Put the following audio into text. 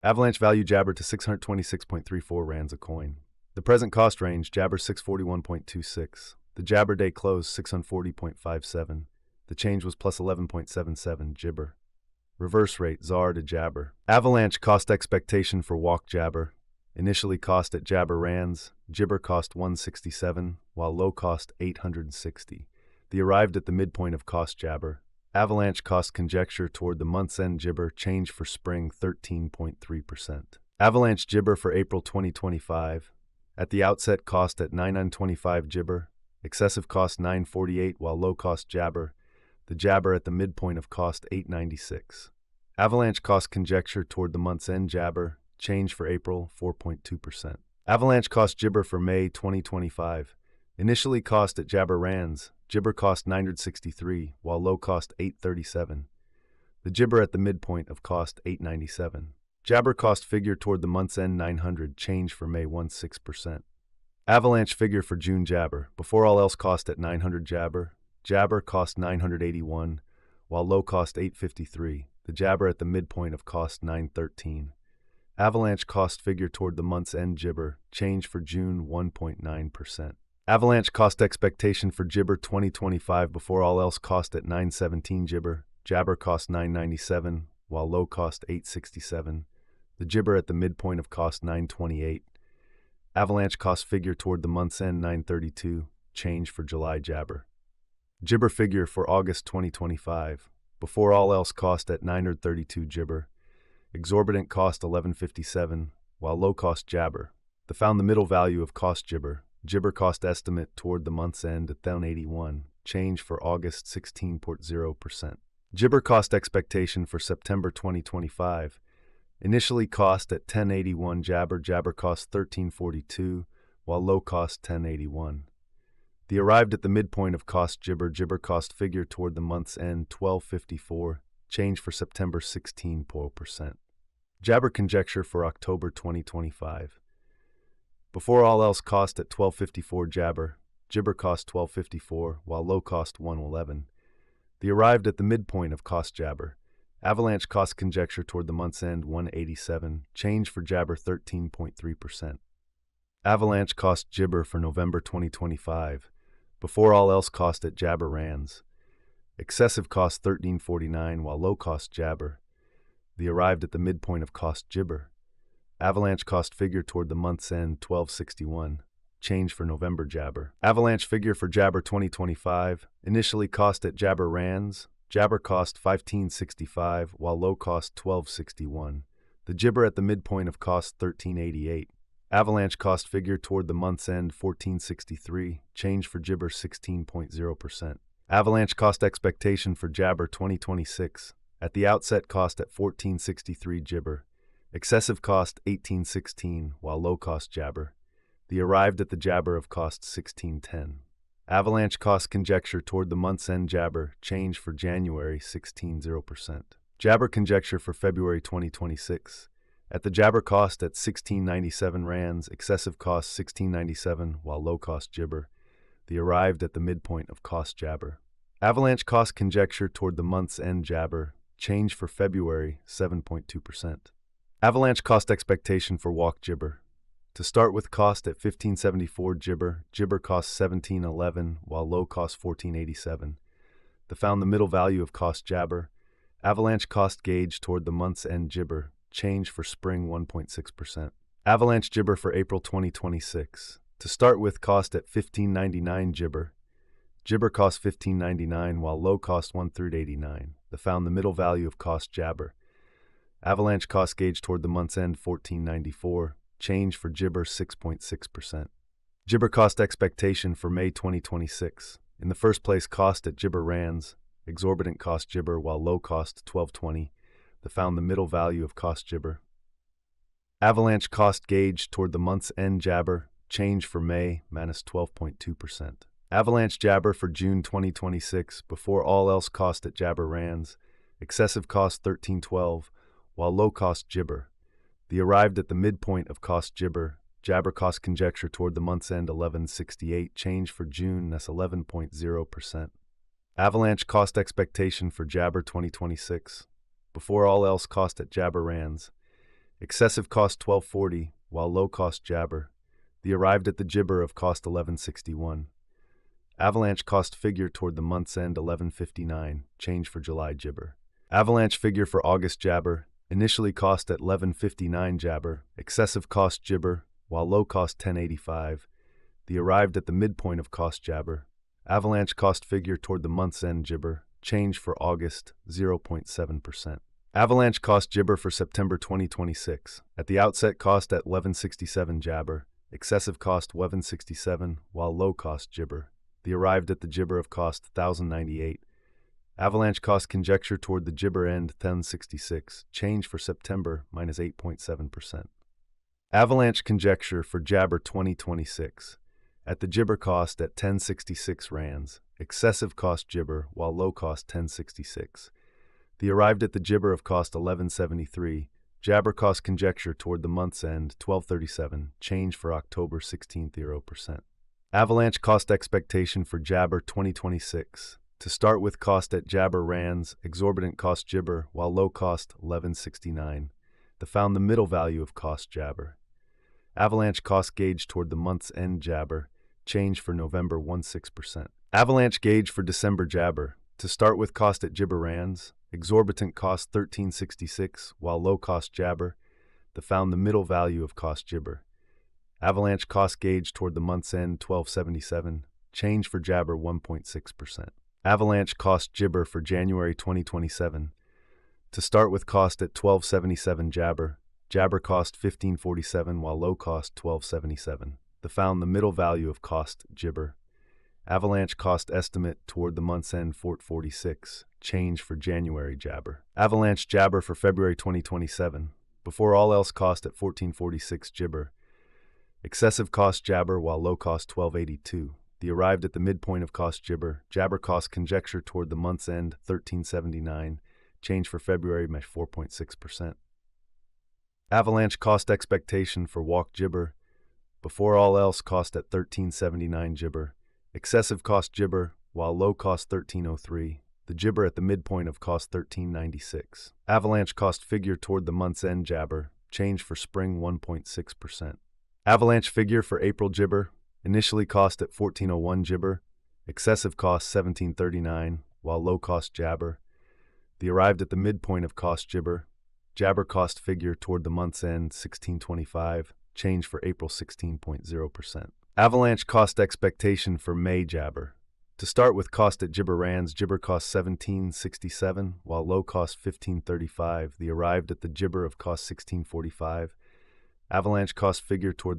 Avalanche value Jabber to 626.34 rands a coin. The present cost range, Jabber 641.26. The Jabber day close 640.57. The change was plus 11.77 Jibber. Reverse rate ZAR to Jabber. Avalanche cost expectation for walk Jabber. Initially cost at Jabber rands, Jibber cost 167, while low cost 860. The arrived at the midpoint of cost Jabber. Avalanche cost conjecture toward the month's end Jibber change for spring 13.3%. Avalanche Jibber for April 2025. At the outset cost at 925 Jibber, excessive cost 948 while low cost Jabber. The Jabber at the midpoint of cost 896. Avalanche cost conjecture toward the month's end Jabber change for April 4.2%. Avalanche cost Jibber for May 2025. Initially cost at Jabber rands, Jibber cost 963, while low cost 837. The Jibber at the midpoint of cost 897. Jabber cost figure toward the month's end 900, change for May 16%. Avalanche figure for June Jabber, before all else cost at 900 Jabber. Jabber cost 981, while low cost 853. The Jabber at the midpoint of cost 913. Avalanche cost figure toward the month's end Jibber, change for June 1.9%. Avalanche cost expectation for Jibber 2025 before all else cost at 917 Jibber. Jabber cost 997, while low cost 867. The Jibber at the midpoint of cost 928. Avalanche cost figure toward the month's end 932, change for July Jabber. Jibber figure for August 2025, before all else cost at 932 Jibber. Exorbitant cost 1157, while low cost Jabber. The found the middle value of cost Jibber. Jibber cost estimate toward the month's end at 1081, change for August 16.0%. Jibber cost expectation for September 2025. Initially cost at 1081 Jabber, Jabber cost 1342, while low cost 1081. The arrived at the midpoint of cost Jibber, Jibber cost figure toward the month's end 1254, change for September 16%. Jabber conjecture for October 2025. Before all else cost at 1254 Jabber, Jibber cost 1254, while low cost 111. The arrived at the midpoint of cost Jabber. Avalanche cost conjecture toward the month's end 187, change for Jabber 13.3%. Avalanche cost Jibber for November 2025. Before all else cost at Jabber rands. Excessive cost 1349, while low cost Jabber. The arrived at the midpoint of cost Jibber. Avalanche cost figure toward the month's end 1261, change for November Jabber. Avalanche figure for Jabber 2025, initially cost at Jabber rands, Jabber cost 1565, while low cost 1261. The Jibber at the midpoint of cost 1388. Avalanche cost figure toward the month's end 1463, change for Jibber 16.0%. Avalanche cost expectation for Jabber 2026, at the outset cost at 1463 Jibber. Excessive cost 1816, while low cost Jabber. The arrived at the Jabber of cost 1610. Avalanche cost conjecture toward the month's end Jabber, change for January 16.0%. Jabber conjecture for February 2026. At the Jabber cost at 1697 rands, excessive cost 1697, while low cost Jibber. The arrived at the midpoint of cost Jabber. Avalanche cost conjecture toward the month's end Jabber, change for February 7.2%. Avalanche cost expectation for walk Jibber. To start with cost at 1574 Jibber, Jibber cost 1711, while low cost 1487. The found the middle value of cost Jabber. Avalanche cost gauge toward the month's end Jibber, change for spring 1.6%. Avalanche Jibber for April 2026. To start with cost at 1599 Jibber. Jibber cost 1599, while low cost 1389. The found the middle value of cost Jabber. Avalanche cost gauge toward the month's end 1494, change for Jibber 6.6%. Jibber cost expectation for May 2026. In the first place cost at Jibber rands, exorbitant cost Jibber while low cost 1220. The found the middle value of cost Jibber. Avalanche cost gauge toward the month's end Jabber, change for May minus 12.2%. Avalanche Jabber for June 2026 before all else cost at Jabber rands, excessive cost 1312, while low cost Jibber. The arrived at the midpoint of cost Jibber, Jabber cost conjecture toward the month's end 1168, change for June that's 11.0%. Avalanche cost expectation for Jabber 2026, before all else cost at Jabber rands, Excessive cost 1240, while low cost Jabber. The arrived at the Jibber of cost 1161. Avalanche cost figure toward the month's end 1159, change for July Jibber. Avalanche figure for August Jabber, initially cost at 1159 Jabber, excessive cost Jibber, while low cost 1085. The arrived at the midpoint of cost Jabber. Avalanche cost figure toward the month's end Jibber, change for August 0.7%. Avalanche cost Jibber for September 2026, at the outset cost at 1167 Jabber, excessive cost 1167, while low cost Jibber. The arrived at the Jibber of cost 1098. Avalanche cost conjecture toward the Jibber end 1066, change for September minus 8.7%. Avalanche conjecture for Jabber 2026, at the Jibber cost at 1066 rands, excessive cost Jibber, while low cost 1066. The arrived at the Jibber of cost 1173, Jabber cost conjecture toward the month's end 1237, change for October 16.0%. Avalanche cost expectation for Jabber 2026. To start with cost at Jabber rands, exorbitant cost Jibber, while low cost 1169. The found the middle value of cost Jabber. Avalanche cost gauge toward the month's end Jabber, change for November 16%. Avalanche gauge for December Jabber. To start with cost at Jibber rands, exorbitant cost 1366, while low cost Jabber. The found the middle value of cost Jibber. Avalanche cost gauge toward the month's end 1277, change for Jabber 1.6%. Avalanche cost Jibber for January 2027. To start with cost at 1277 Jabber, Jabber cost 1547 while low cost 1277. The found the middle value of cost Jibber. Avalanche cost estimate toward the month's end 446, change for January Jabber. Avalanche Jabber for February 2027, before all else cost at 1446 Jibber. Excessive cost Jabber while low cost 1282. The arrived at the midpoint of cost Jibber. Jabber cost conjecture toward the month's end 1379. Change for February mesh 4.6%. Avalanche cost expectation for walk Jibber. Before all else cost at 1379 Jibber. Excessive cost Jibber while low cost 1303. The Jibber at the midpoint of cost 1396. Avalanche cost figure toward the month's end Jabber. Change for spring 1.6%. Avalanche figure for April Jibber, initially cost at 1401 Jibber, excessive cost 1739, while low cost Jabber. The arrived at the midpoint of cost Jibber. Jabber cost figure toward the month's end 1625, change for April 16.0%. Avalanche cost expectation for May Jabber. To start with cost at Jibber rands, Jibber cost 1767, while low cost 1535. The arrived at the Jibber of cost 1645. Avalanche cost figure toward the